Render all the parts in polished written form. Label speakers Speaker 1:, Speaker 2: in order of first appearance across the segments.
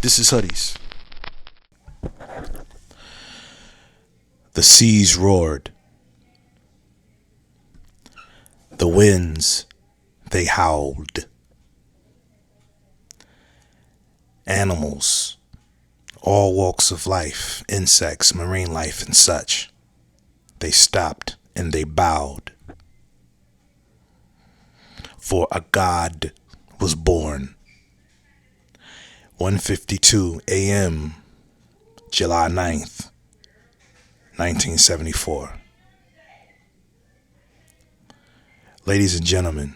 Speaker 1: This is Hoodies. The seas roared. The winds, they howled. Animals, all walks of life, insects, marine life, and such, they stopped and they bowed. For a God was born. 1:52 a.m., July 9th, 1974. Ladies and gentlemen,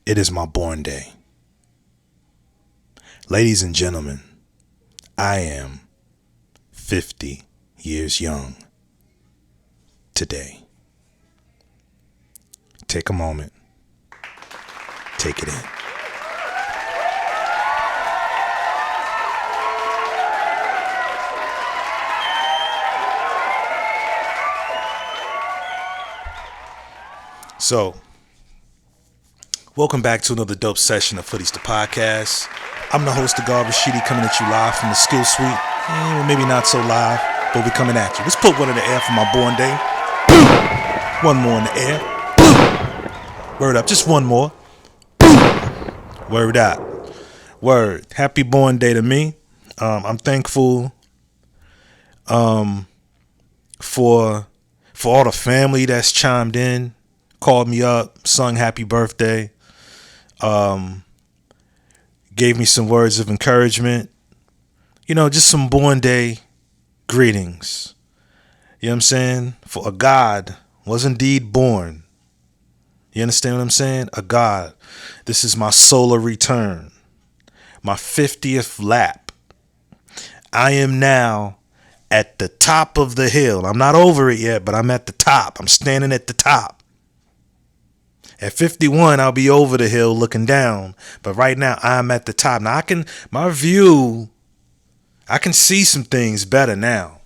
Speaker 1: it is my born day. Ladies and gentlemen, I am 50 years young today. Take a moment. Take it in. So, welcome back to another dope session of Hoodies the Podcast. I'm the host of Rashidi, coming at you live from the Skill Suite. Well, maybe not so live, but we're coming at you. Let's put one in the air for my born day. One more in the air. Word up, just one more. Word up. Word. Happy born day to me. I'm thankful for all the family that's chimed in, called me up, sung happy birthday, gave me some words of encouragement, just some born day greetings. You know what I'm saying? For a God was indeed born. You understand what I'm saying? A God. This is my solar return, my 50th lap. I am now at the top of the hill. I'm not over it yet, but I'm at the top. I'm standing at the top. At 51, I'll be over the hill looking down. But right now, I'm at the top. Now, I can see some things better now,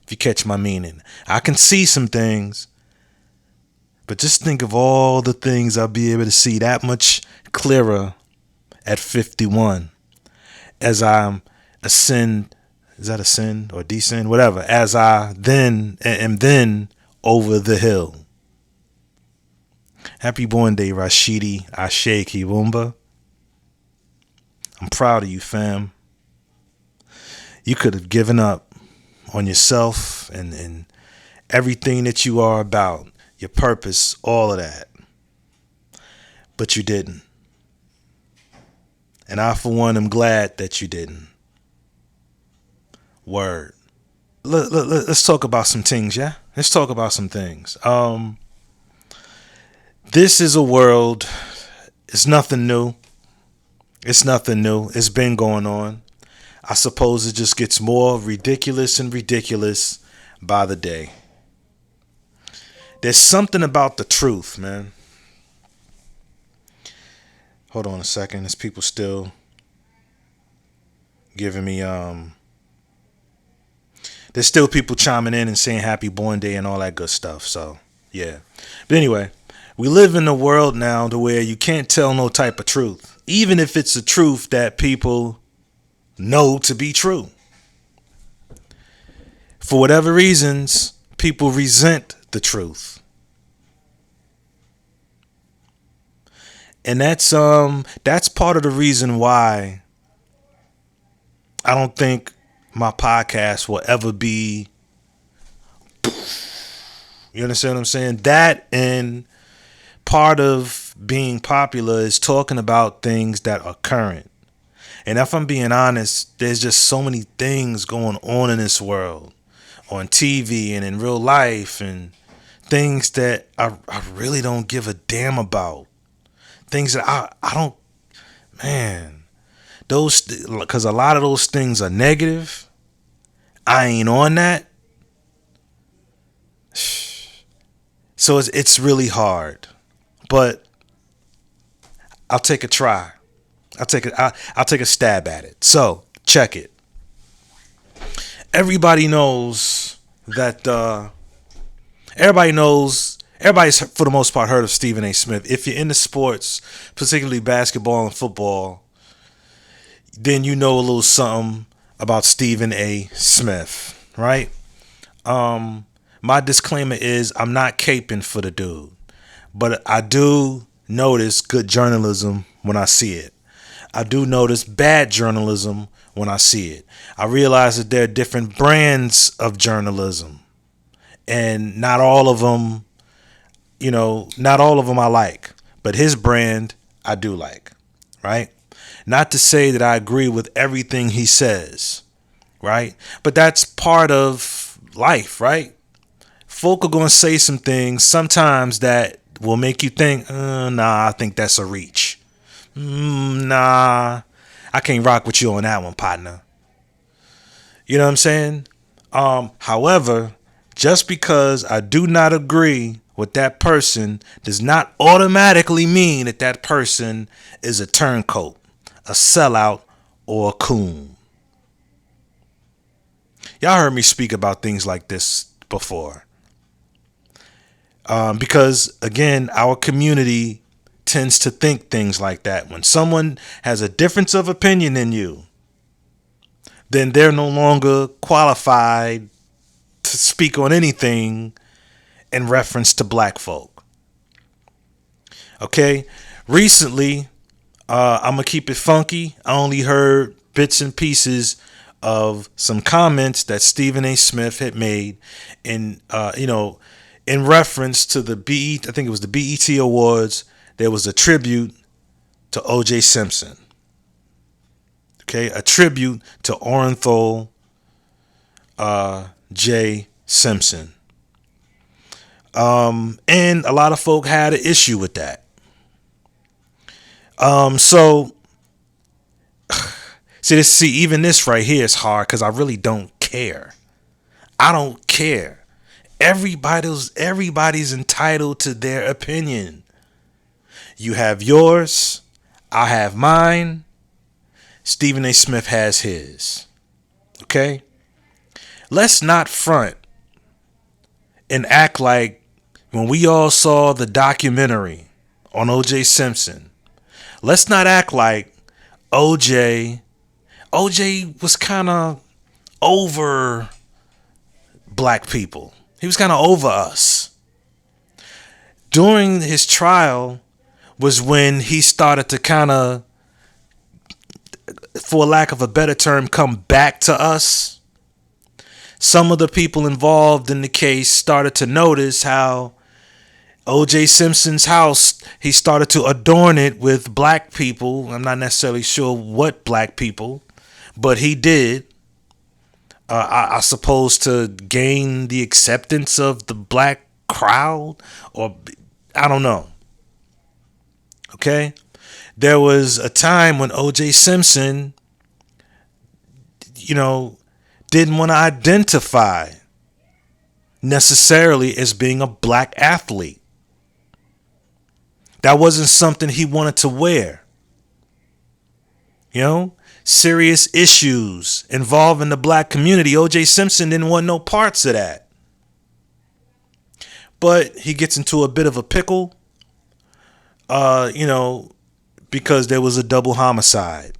Speaker 1: if you catch my meaning. I can see some things. But just think of all the things I'll be able to see that much clearer at 51. As I ascend, is that ascend or descend? Whatever. As I am then over the hill. Happy born day, Rashidi Ashe Kiwumba. I'm proud of you, fam. You could have given up on yourself and everything that you are about, your purpose, all of that. But you didn't. And I, for one, am glad that you didn't. Word. Let's talk about some things, yeah? Let's talk about some things. This is a world, it's nothing new. It's nothing new. It's been going on. I suppose it just gets more ridiculous and ridiculous by the day. There's something about the truth, man. Hold on a second. There's people still giving me, there's still people chiming in and saying happy born day and all that good stuff. So, yeah. But anyway. We live in a world now to where you can't tell no type of truth, even if it's a truth that people know to be true. For whatever reasons, people resent the truth. And that's part of the reason why I don't think my podcast will ever be, you understand what I'm saying? That and part of being popular is talking about things that are current. And if I'm being honest, there's just so many things going on in this world, on TV and in real life, and things that I really don't give a damn about. Things that I don't, man, those, because a lot of those things are negative. I ain't on that. So it's really hard. But I'll take a try. I'll take a stab at it. So check it. Everybody knows that. Everybody's for the most part heard of Stephen A. Smith. If you're into sports, particularly basketball and football, then you know a little something about Stephen A. Smith, right? My disclaimer is I'm not caping for the dude, but I do notice good journalism when I see it. I do notice bad journalism when I see it. I realize that there are different brands of journalism, and not all of them, not all of them I like, but his brand I do like, right? Not to say that I agree with everything he says, right? But that's part of life, right? Folk are going to say some things sometimes that will make you think, nah, I think that's a reach. Nah, I can't rock with you on that one, partner. You know what I'm saying? However, just because I do not agree with that person does not automatically mean that that person is a turncoat, a sellout, or a coon. Y'all heard me speak about things like this before. Because, again, our community tends to think things like that. When someone has a difference of opinion than you, then they're no longer qualified to speak on anything in reference to black folk. Okay? Recently, I'm going to keep it funky. I only heard bits and pieces of some comments that Stephen A. Smith had made in reference to the I think it was the BET Awards. There was a tribute to O.J. Simpson. Okay, a tribute to Orenthal J. Simpson. And a lot of folk had an issue with that. So even this right here is hard because I really don't care. I don't care. Everybody's entitled to their opinion. You have yours. I have mine. Stephen A. Smith has his. Okay? Let's not front and act like when we all saw the documentary on O.J. Simpson, let's not act like O.J. was kind of over black people. He was kind of over us. During his trial was when he started to kind of, for lack of a better term, come back to us. Some of the people involved in the case started to notice how O.J. Simpson's house, he started to adorn it with black people. I'm not necessarily sure what black people, but he did. I suppose to gain the acceptance of the black crowd, or I don't know. Okay? There was a time when O.J. Simpson, didn't want to identify necessarily as being a black athlete. That wasn't something he wanted to wear. Serious issues involving the black community. O.J. Simpson didn't want no parts of that. But he gets into a bit of a pickle, because there was a double homicide.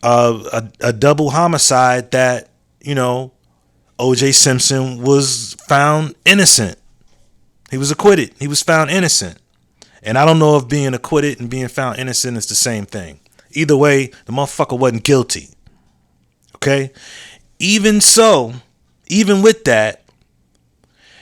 Speaker 1: A double homicide that, O.J. Simpson was found innocent. He was acquitted. He was found innocent. And I don't know if being acquitted and being found innocent is the same thing. Either way, the motherfucker wasn't guilty. Okay? Even so, even with that,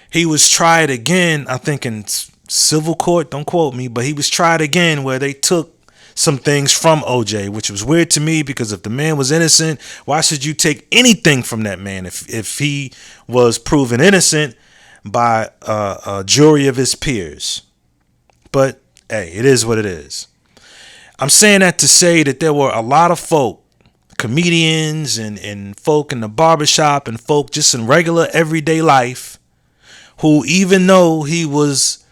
Speaker 1: he was tried again, I think in civil court, don't quote me, but he was tried again where they took some things from OJ, which was weird to me because if the man was innocent, why should you take anything from that man if he was proven innocent by a jury of his peers? But hey, it is what it is. I'm saying that to say that there were a lot of folk, comedians and folk in the barbershop and folk just in regular everyday life who, even though he was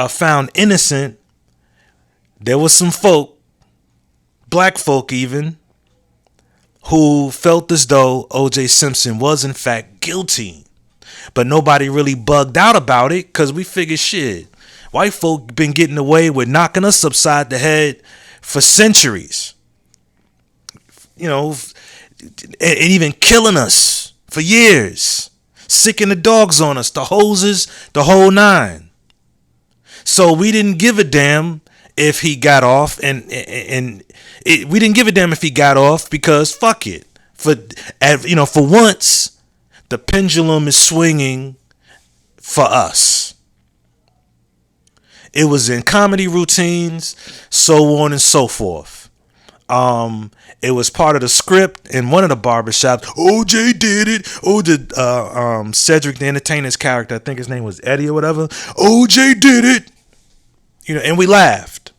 Speaker 1: found innocent, there was some folk, black folk even, who felt as though O.J. Simpson was in fact guilty. But nobody really bugged out about it because we figured, shit, white folk been getting away with knocking us upside the head for centuries. and even killing us for years, sicking the dogs on us, the hoses, the whole nine. So we didn't give a damn if he got off, we didn't give a damn if he got off because fuck it. For once, the pendulum is swinging for us. It was in comedy routines, so on and so forth. It was part of the script in one of the barbershops. OJ did it. Cedric the Entertainer's character, I think his name was Eddie or whatever. OJ did it. And we laughed.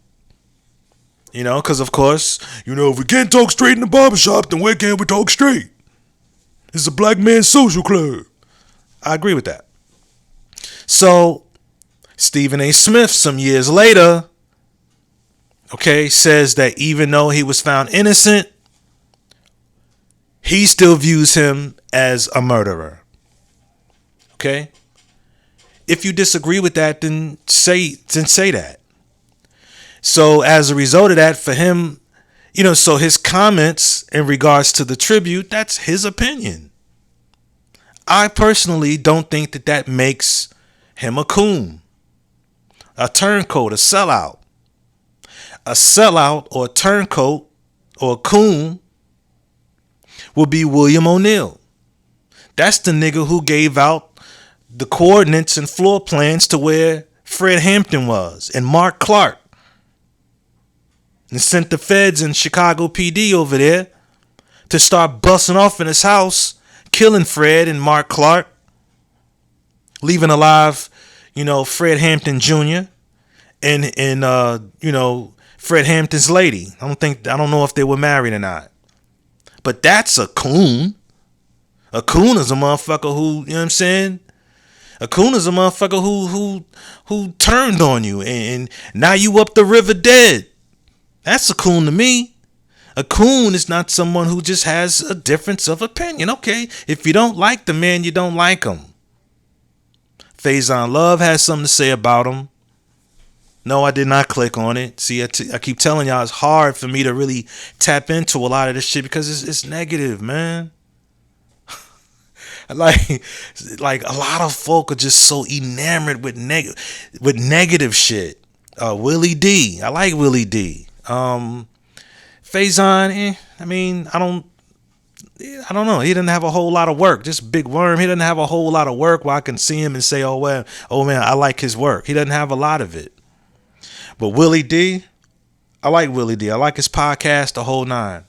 Speaker 1: Because of course, if we can't talk straight in the barbershop, then where can we talk straight? It's a black man's social club. I agree with that. So, Stephen A. Smith, some years later, says that even though he was found innocent, he still views him as a murderer. Okay? If you disagree with that, then say that. So as a result of that, for him, so his comments in regards to the tribute, that's his opinion. I personally don't think that makes him a coon, a turncoat, a sellout. A sellout or a turncoat or a coon would be William O'Neal. That's the nigga who gave out the coordinates and floor plans to where Fred Hampton was and Mark Clark, and sent the feds and Chicago PD over there to start busting off in his house, killing Fred and Mark Clark, leaving alive, Fred Hampton Jr. and Fred Hampton's lady. I don't know if they were married or not. But that's a coon. A coon is a motherfucker who, you know what I'm saying? A coon is a motherfucker who turned on you and now you up the river dead. That's a coon to me. A coon is not someone who just has a difference of opinion. Okay, if you don't like the man, you don't like him. Faison Love has something to say about him. No, I did not click on it. See, I keep telling y'all it's hard for me to really tap into a lot of this shit because it's negative, man. like a lot of folk are just so enamored with negative shit. Willie D. I like Willie D. Faison, I don't know. He didn't have a whole lot of work. Just Big Worm. He didn't have a whole lot of work where I can see him and say, oh man, I like his work. He doesn't have a lot of it. But Willie D, I like Willie D. I like his podcast, the whole nine.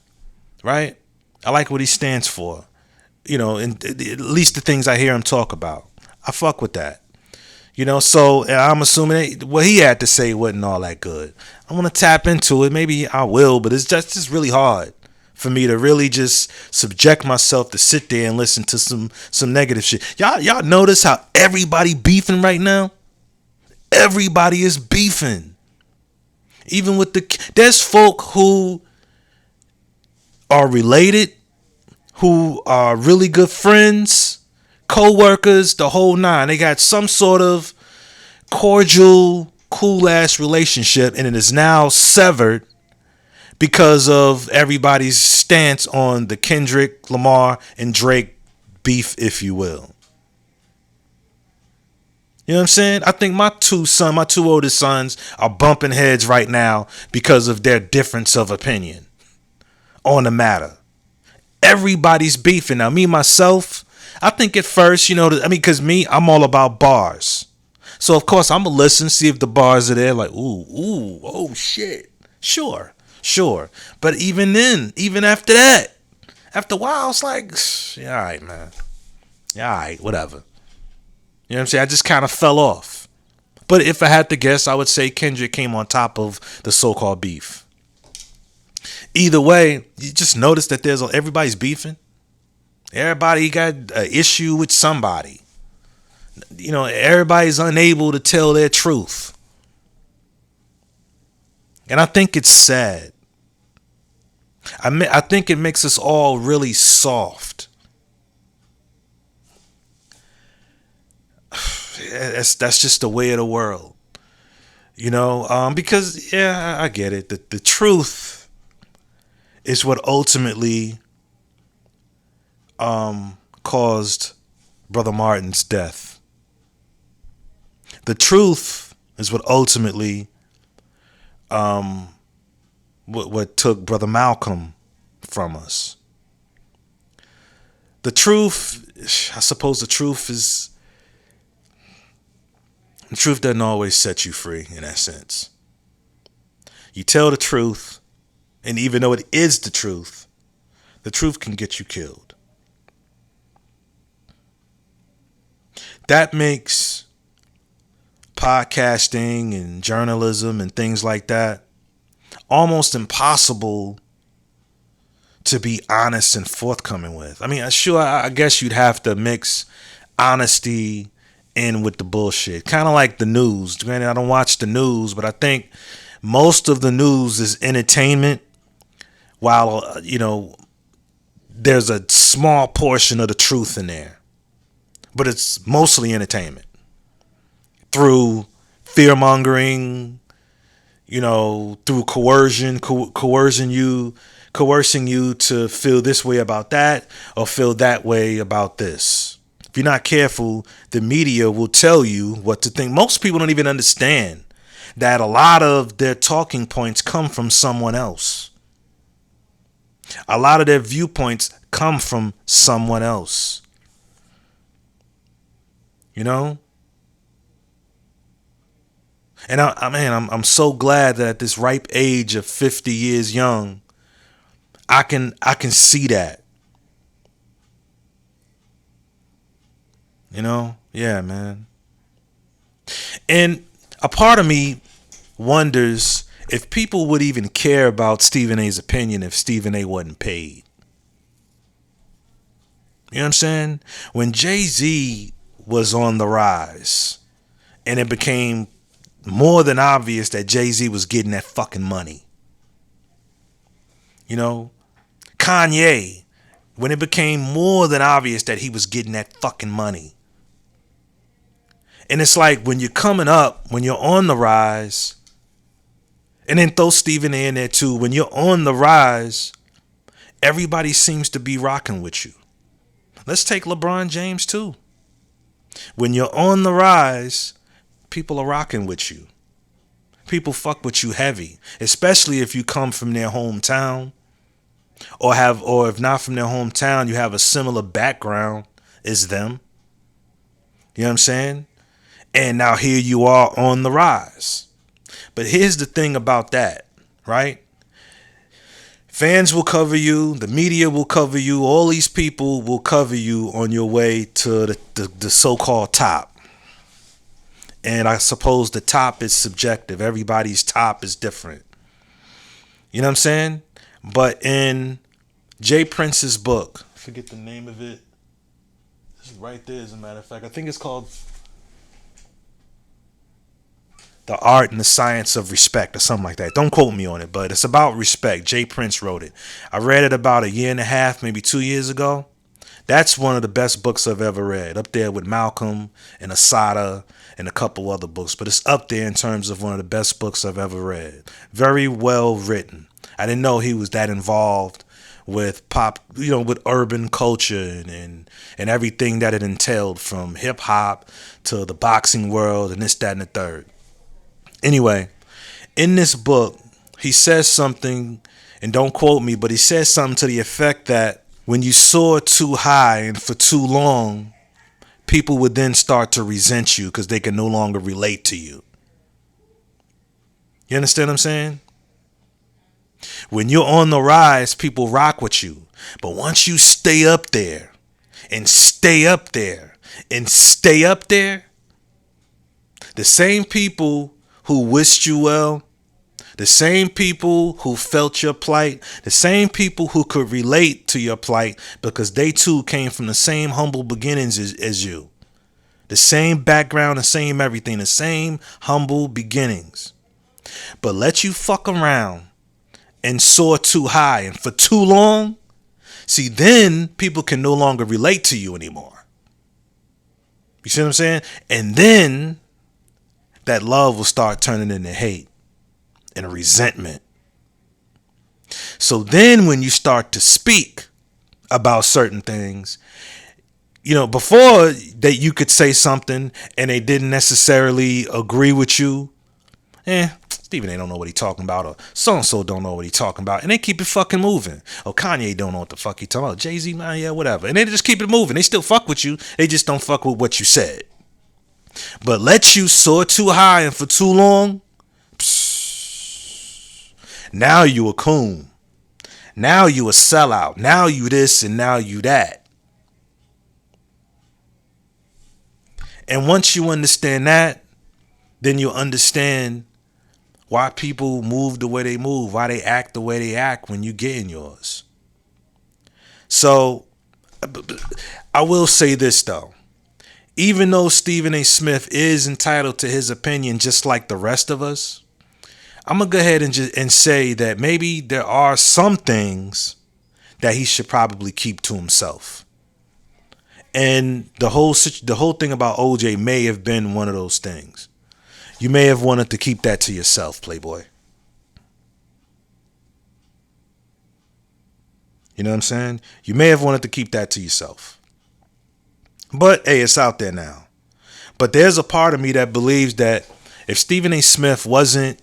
Speaker 1: Right? I like what he stands for. And at least the things I hear him talk about. I fuck with that. So I'm assuming what he had to say wasn't all that good. I want to tap into it. Maybe I will, but it's just really hard for me to really just subject myself to sit there and listen to some negative shit. Y'all notice how everybody beefing right now? Everybody is beefing. Even with there's folk who are related, who are really good friends, co-workers, the whole nine. They got some sort of cordial, cool-ass relationship, and it is now severed because of everybody's stance on the Kendrick Lamar and Drake beef, if you will. You know what I'm saying? I think my two oldest sons are bumping heads right now because of their difference of opinion on the matter. Everybody's beefing. Now, me, myself, I think at first, because I'm all about bars. So, of course, I'm going to listen, see if the bars are there. Like, ooh, oh, shit. Sure. But even then, even after that, after a while, it's like, yeah, all right, man. Yeah, all right, whatever. You know what I'm saying? I just kind of fell off. But if I had to guess, I would say Kendrick came on top of the so-called beef. Either way, you just notice that everybody's beefing. Everybody got an issue with somebody. Everybody's unable to tell their truth. And I think it's sad. I think it makes us all really soft. That's just the way of the world. Because, yeah, I get it. The truth is what ultimately caused Brother Martin's death. The truth is what ultimately what took Brother Malcolm from us. The truth, I suppose the truth doesn't always set you free in that sense. You tell the truth, and even though it is the truth can get you killed. That makes podcasting and journalism and things like that almost impossible to be honest and forthcoming with. I mean, sure, I guess you'd have to mix honesty in with the bullshit. Kind of like the news. Granted, I don't watch the news, but I think most of the news is entertainment, while, there's a small portion of the truth in there. But it's mostly entertainment. Through fear-mongering, through coercion, coercing you to feel this way about that or feel that way about this. If you're not careful, the media will tell you what to think. Most people don't even understand that a lot of their talking points come from someone else. A lot of their viewpoints come from someone else. And I'm so glad that at this ripe age of 50 years young, I can see that. Yeah, man. And a part of me wonders if people would even care about Stephen A's opinion if Stephen A wasn't paid. You know what I'm saying? When Jay-Z was on the rise and it became more than obvious that Jay-Z was getting that fucking money. Kanye, when it became more than obvious that he was getting that fucking money. And it's like when you're coming up, when you're on the rise, and then throw Stephen A in there too, when you're on the rise, everybody seems to be rocking with you. Let's take LeBron James too. When you're on the rise, people are rocking with you. People fuck with you heavy, especially if you come from their hometown or if not from their hometown, you have a similar background as them. You know what I'm saying? And now here you are on the rise. But here's the thing about that, right? Fans will cover you. The media will cover you. All these people will cover you on your way to the so-called top. And I suppose the top is subjective. Everybody's top is different. You know what I'm saying? But in Jay Prince's book, I forget the name of it. This is right there, as a matter of fact. I think it's called The Art and the Science of Respect or something like that. Don't quote me on it, but it's about respect. Jay Prince wrote it. I read it about a year and a half, maybe 2 years ago. That's one of the best books I've ever read. Up there with Malcolm and Asada and a couple other books. But it's up there in terms of one of the best books I've ever read. Very well written. I didn't know he was that involved with pop, with urban culture and everything that it entailed, from hip hop to the boxing world and this, that, and the third. Anyway, in this book, he says something, and don't quote me, but he says something to the effect that when you soar too high and for too long, people would then start to resent you because they can no longer relate to you. You understand what I'm saying? When you're on the rise, people rock with you. But once you stay up there and stay up there and stay up there, the same people who wished you well, the same people who felt your plight, the same people who could relate to your plight because they too came from the same humble beginnings as you. The same background, the same everything, the same humble beginnings. But let you fuck around and soar too high and for too long, see, then people can no longer relate to you anymore. You see what I'm saying? And then that love will start turning into hate and resentment. So then when you start to speak about certain things, before that you could say something and they didn't necessarily agree with you, Stephen A don't know what he talking about, or so-and-so don't know what he talking about, and they keep it fucking moving. Or Kanye don't know what the fuck he talking about. Jay-Z, man, yeah, whatever. And they just keep it moving. They still fuck with you. They just don't fuck with what you said. But let you soar too high and for too long, now you a coon. Now you a sellout. Now you this and now you that. And once you understand that, then you understand why people move the way they move, why they act the way they act when you get in yours. So I will say this though. Even though Stephen A. Smith is entitled to his opinion just like the rest of us, I'm going to go ahead and say that maybe there are some things that he should probably keep to himself. And the whole thing about OJ may have been one of those things. You may have wanted to keep that to yourself, Playboy. You know what I'm saying? You may have wanted to keep that to yourself. But hey, it's out there now. But there's a part of me that believes that if Stephen A. Smith wasn't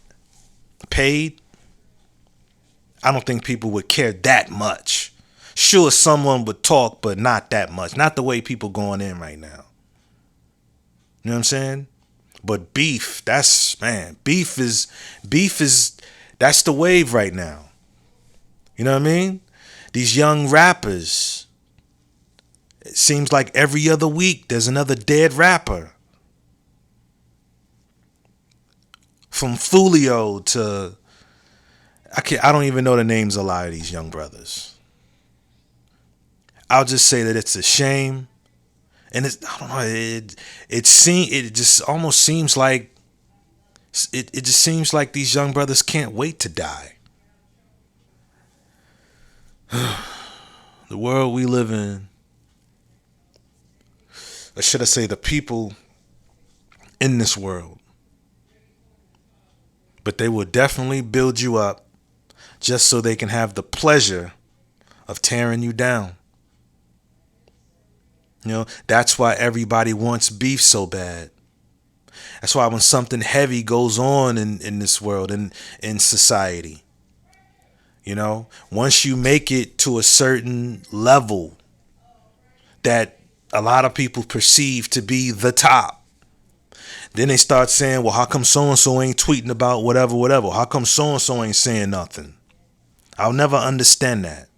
Speaker 1: paid, I don't think people would care that much. Sure, someone would talk, but not that much. Not the way people going in right now. You know what I'm saying? But beef is that's the wave right now. You know what I mean? These young rappers, it seems like every other week there's another dead rapper. From Fulio to I don't even know the names of a lot of these young brothers. I'll just say that it's a shame. And I don't know, it just almost seems like it just seems like these young brothers can't wait to die. The world we live in, or should I say the people in this world. But they will definitely build you up just so they can have the pleasure of tearing you down. That's why everybody wants beef so bad. That's why when something heavy goes on in this world, in society, once you make it to a certain level that a lot of people perceive to be the top, then they start saying, well, how come so-and-so ain't tweeting about whatever, whatever? How come so-and-so ain't saying nothing? I'll never understand that.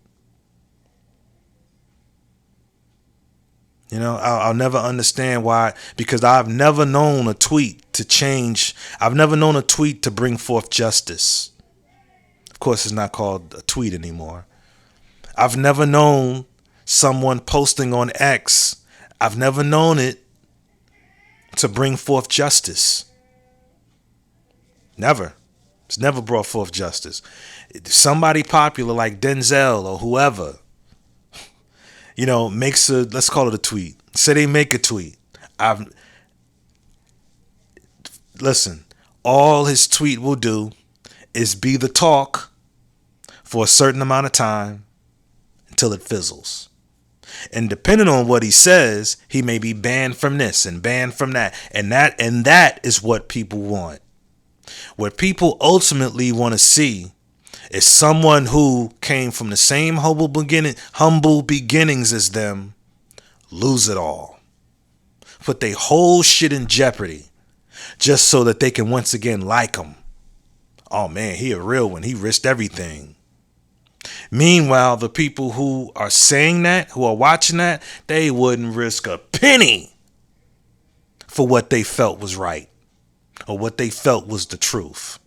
Speaker 1: I'll never understand why, because I've never known a tweet to change. I've never known a tweet to bring forth justice. Of course, it's not called a tweet anymore. I've never known someone posting on X. I've never known it to bring forth justice. Never. It's never brought forth justice. Somebody popular like Denzel or whoever, makes let's call it a tweet. Say they make a tweet. Listen, all his tweet will do is be the talk for a certain amount of time until it fizzles. And depending on what he says, he may be banned from this and banned from that. And that is what people want. What people ultimately want to see is someone who came from the same humble beginnings as them lose it all. Put their whole shit in jeopardy just so that they can once again like him. Oh man, he a real one. He risked everything. Meanwhile, the people who are saying that, who are watching that, they wouldn't risk a penny for what they felt was right or what they felt was the truth.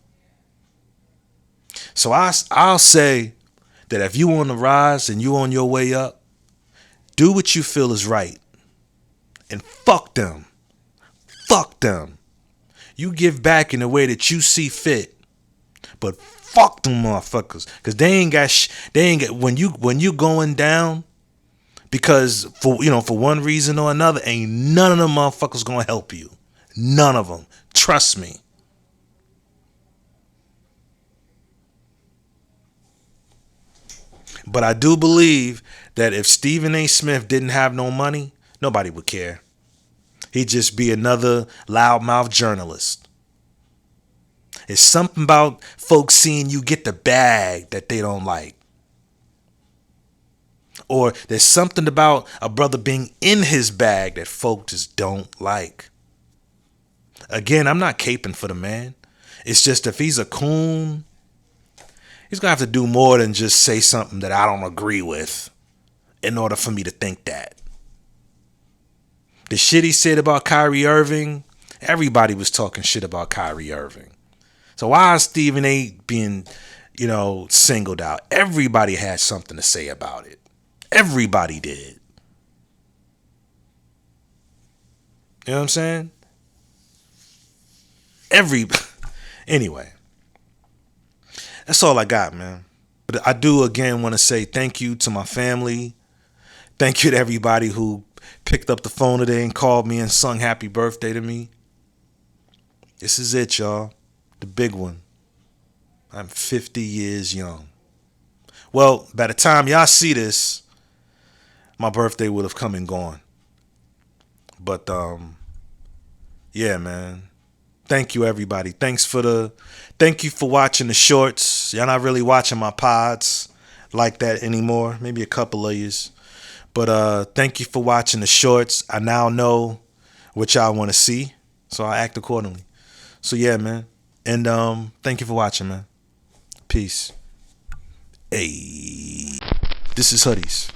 Speaker 1: So I'll say that if you on the rise and you on your way up, do what you feel is right. And fuck them. Fuck them. You give back in the way that you see fit. But fuck them motherfuckers. Cause they ain't got when you going down, because for one reason or another, ain't none of them motherfuckers gonna help you. None of them. Trust me. But I do believe that if Stephen A. Smith didn't have no money, nobody would care. He'd just be another loudmouth journalist. It's something about folks seeing you get the bag that they don't like. Or there's something about a brother being in his bag that folks just don't like. Again, I'm not caping for the man. It's just if he's a coon, he's going to have to do more than just say something that I don't agree with in order for me to think that. The shit he said about Kyrie Irving, everybody was talking shit about Kyrie Irving. So why is Stephen A. being, singled out? Everybody had something to say about it. Everybody did. You know what I'm saying? Anyway, that's all I got, man. But I do again want to say thank you to my family. Thank you to everybody who picked up the phone today and called me and sung happy birthday to me. This is it, y'all. The big one. I'm 50 years young. Well, by the time y'all see this, my birthday would have come and gone. But yeah, man. Thank you, everybody. Thank you for watching the shorts. Y'all not really watching my pods like that anymore. Maybe a couple of yous. But thank you for watching the shorts. I now know what y'all want to see, so I act accordingly. So yeah, man. And thank you for watching, man. Peace. Hey, this is Hoodies.